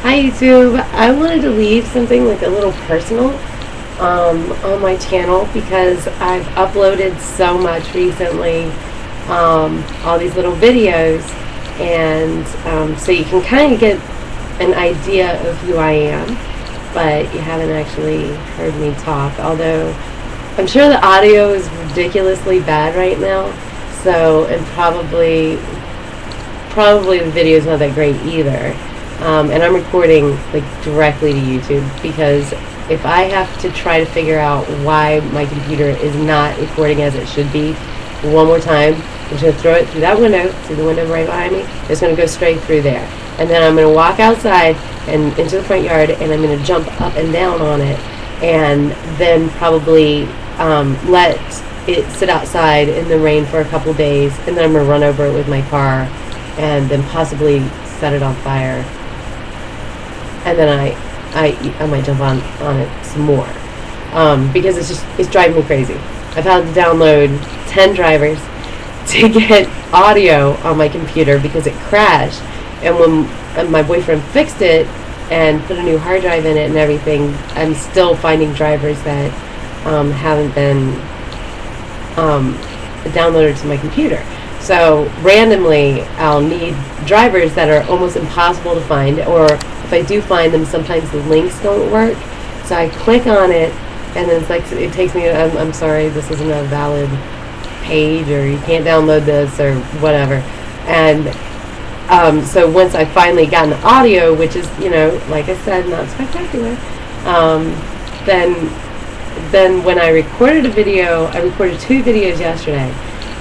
Hi YouTube. I wanted to leave something like a little personal on my channel because I've uploaded so much recently, all these little videos, and so you can kind of get an idea of who I am, but you haven't actually heard me talk, although I'm sure the audio is ridiculously bad right now, so, and probably the video is not that great either. And I'm recording like directly to YouTube because if I have to try to figure out why my computer is not recording as it should be one more time, I'm just going to throw it through that window, see the window right behind me? It's going to go straight through there. And then I'm going to walk outside and into the front yard, and I'm going to jump up and down on it, and then probably let it sit outside in the rain for a couple days, and then I'm going to run over it with my car and then possibly set it on fire. And then I might jump on it some more because it's driving me crazy. I've had to download 10 drivers to get audio on my computer because it crashed. And when my boyfriend fixed it and put a new hard drive in it and everything, I'm still finding drivers that haven't been downloaded to my computer. So randomly, I'll need drivers that are almost impossible to find, or if I do find them, sometimes the links don't work. So I click on it, and then it's like it takes me. I'm sorry, this isn't a valid page, or you can't download this, or whatever. And so once I finally gotten the audio, which is, like I said, not spectacular, then when I recorded a video, I recorded 2 videos yesterday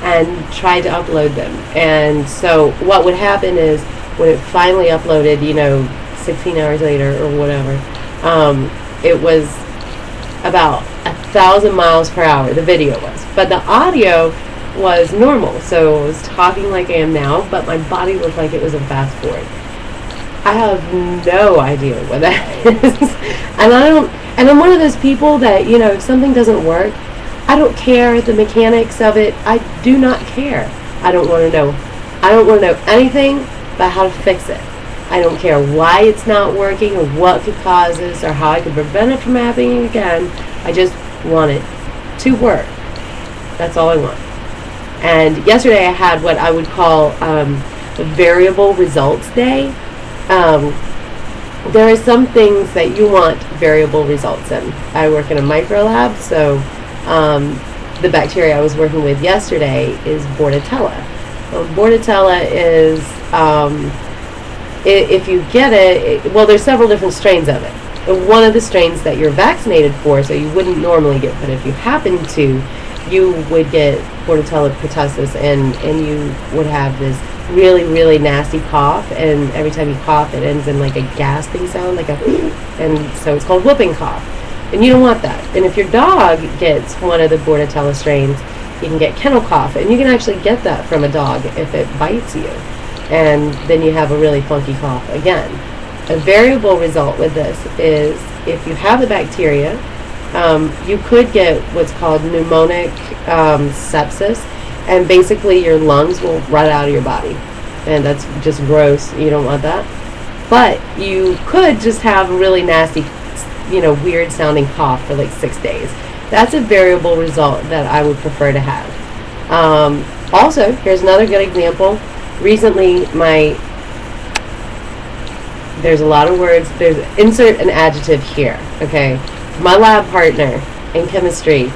and tried to upload them. And so what would happen is when it finally uploaded, 16 hours later or whatever, it was about 1,000 miles per hour, the video was. But the audio was normal, so I was talking like I am now, but my body looked like it was a fast forward. I have no idea what that is. And I'm one of those people that, if something doesn't work, I don't care the mechanics of it. I do not care. I don't want to know. I don't want to know anything about how to fix it. I don't care why it's not working or what could cause this or how I could prevent it from happening again. I just want it to work. That's all I want. And yesterday I had what I would call a variable results day. There are some things that you want variable results in. I work in a micro lab, so the bacteria I was working with yesterday is Bordetella. Bordetella is, if you get it, there's several different strains of it. One of the strains that you're vaccinated for, so you wouldn't normally get, but if you happen to, you would get Bordetella pertussis, and you would have this really, really nasty cough, and every time you cough, it ends in like a gasping sound, and so it's called whooping cough. And you don't want that. And if your dog gets one of the Bordetella strains, you can get kennel cough, and you can actually get that from a dog if it bites you. And then you have a really funky cough again. A variable result with this is if you have the bacteria, you could get what's called pneumonic sepsis, and basically your lungs will rot out of your body. And that's just gross. You don't want that. But you could just have a really nasty, weird sounding cough for like 6 days. That's a variable result that I would prefer to have. Also, here's another good example. Recently, there's a lot of words. There's insert an adjective here. Okay, my lab partner in chemistry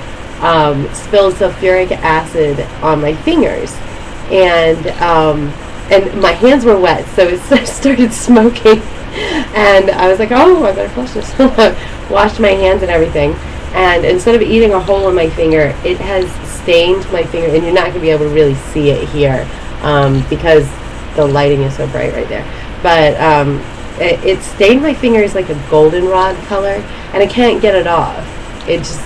spilled sulfuric acid on my fingers, and my hands were wet, so it started smoking. And I was like, oh, I better flush this. Washed my hands and everything, and instead of eating a hole in my finger, it has stained my finger, and you're not going to be able to really see it here because the lighting is so bright right there. But it stained my fingers like a goldenrod color, and I can't get it off. It just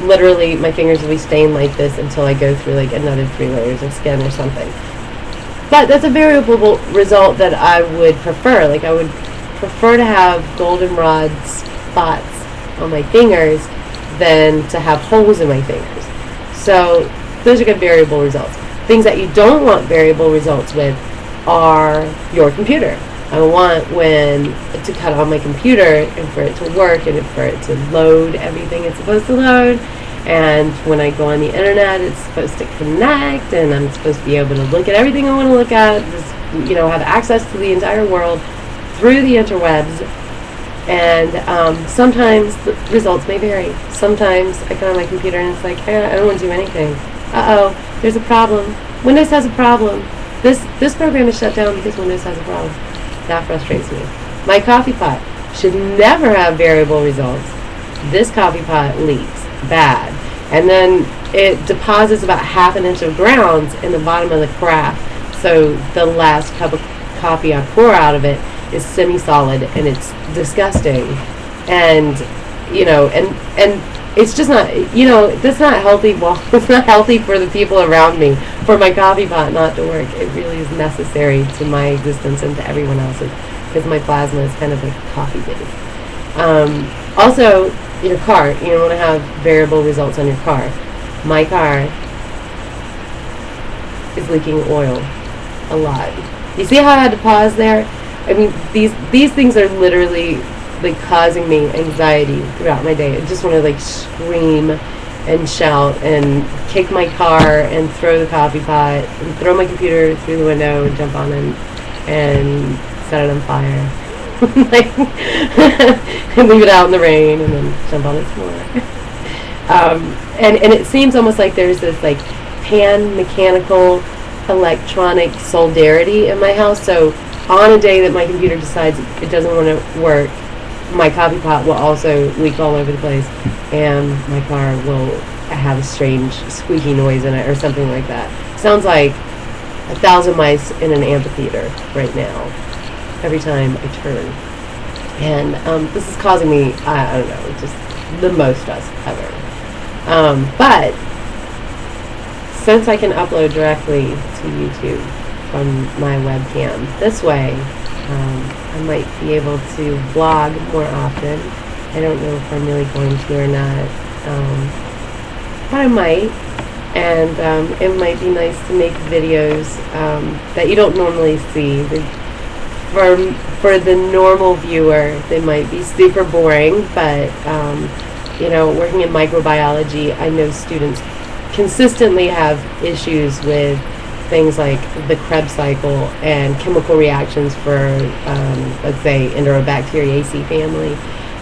literally, my fingers will be stained like this until I go through like another 3 layers of skin or something. But that's a variable result that I would prefer. Like, I would prefer to have goldenrod spots on my fingers than to have holes in my fingers. So those are good variable results. Things that you don't want variable results with are your computer. I want when to cut on my computer and for it to work and for it to load everything it's supposed to load. And when I go on the internet, it's supposed to connect, and I'm supposed to be able to look at everything I want to look at, just, have access to the entire world through the interwebs. And sometimes the results may vary. Sometimes I come on my computer and it's like, I don't want to do anything. Uh-oh, there's a problem. Windows has a problem. This program is shut down because Windows has a problem. That frustrates me. My coffee pot should never have variable results. This coffee pot leaks bad. And then it deposits about half an inch of grounds in the bottom of the carafe. So the last cup of coffee I pour out of it is semi-solid, and it's disgusting. And and it's just not, that's not healthy. Well, it's not healthy for the people around me, for my coffee pot not to work. It really is necessary to my existence and to everyone else's, because my plasma is kind of like coffee base. Also, your car, you don't want to have variable results on your car. My car is leaking oil a lot. You see how I had to pause there? I mean, these things are literally like causing me anxiety throughout my day. I just want to like scream and shout and kick my car and throw the coffee pot and throw my computer through the window and jump on it and set it on fire. And leave it out in the rain and then jump on it some more. And it seems almost like there's this like pan-mechanical electronic solidarity in my house. So on a day that my computer decides it doesn't want to work, my coffee pot will also leak all over the place, and my car will have a strange squeaky noise in it or something like that. Sounds like 1,000 mice in an amphitheater right now every time I turn. And this is causing me, I don't know, just the most stress ever. But since I can upload directly to YouTube from my webcam this way, I might be able to vlog more often. I don't know if I'm really going to or not, but I might. And it might be nice to make videos that you don't normally see. For the normal viewer, they might be super boring, but working in microbiology, I know students consistently have issues with things like the Krebs cycle and chemical reactions for, let's say, Enterobacteriaceae family.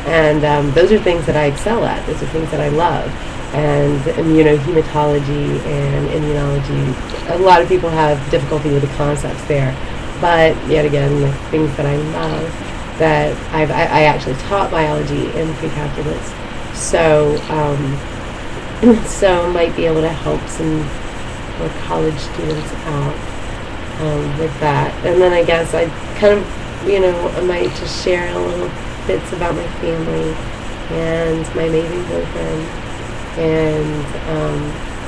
And those are things that I excel at. Those are things that I love. And immunohematology and immunology, a lot of people have difficulty with the concepts there. But yet again, the things that I love, that I actually taught biology in pre-calculus. So so might be able to help some more college students out with that. And then I guess I kind of, I might just share a little bits about my family and my amazing boyfriend.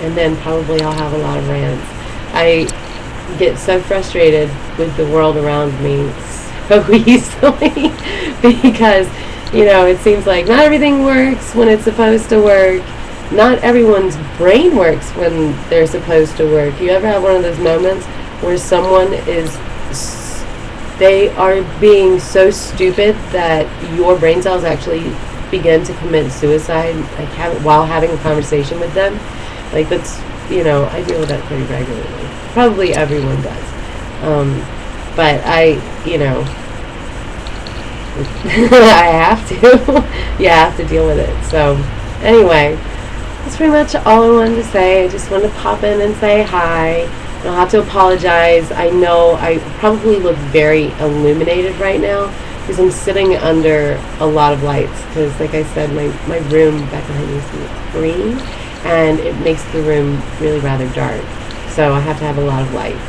And then probably I'll have a lot of rants. I get so frustrated with the world around me so easily because, it seems like not everything works when it's supposed to work. Not everyone's brain works when they're supposed to work. You ever have one of those moments where someone they are being so stupid that your brain cells actually begin to commit suicide, while having a conversation with them? Like, that's, I deal with that pretty regularly. Probably everyone does. But I have to. You have to deal with it. So, anyway, that's pretty much all I wanted to say. I just wanted to pop in and say hi. I'll have to apologize. I know I probably look very illuminated right now because I'm sitting under a lot of lights. Because, like I said, my room back behind me is green, and it makes the room really rather dark. So I have to have a lot of light.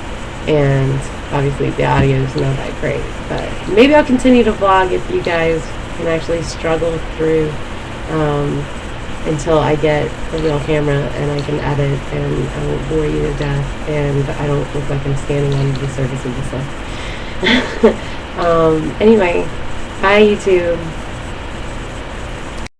And obviously the audio is not that great. But maybe I'll continue to vlog if you guys can actually struggle through until I get a real camera and I can edit and I won't bore you to death and I don't look like I'm standing on the surface of the sun. Anyway, bye YouTube.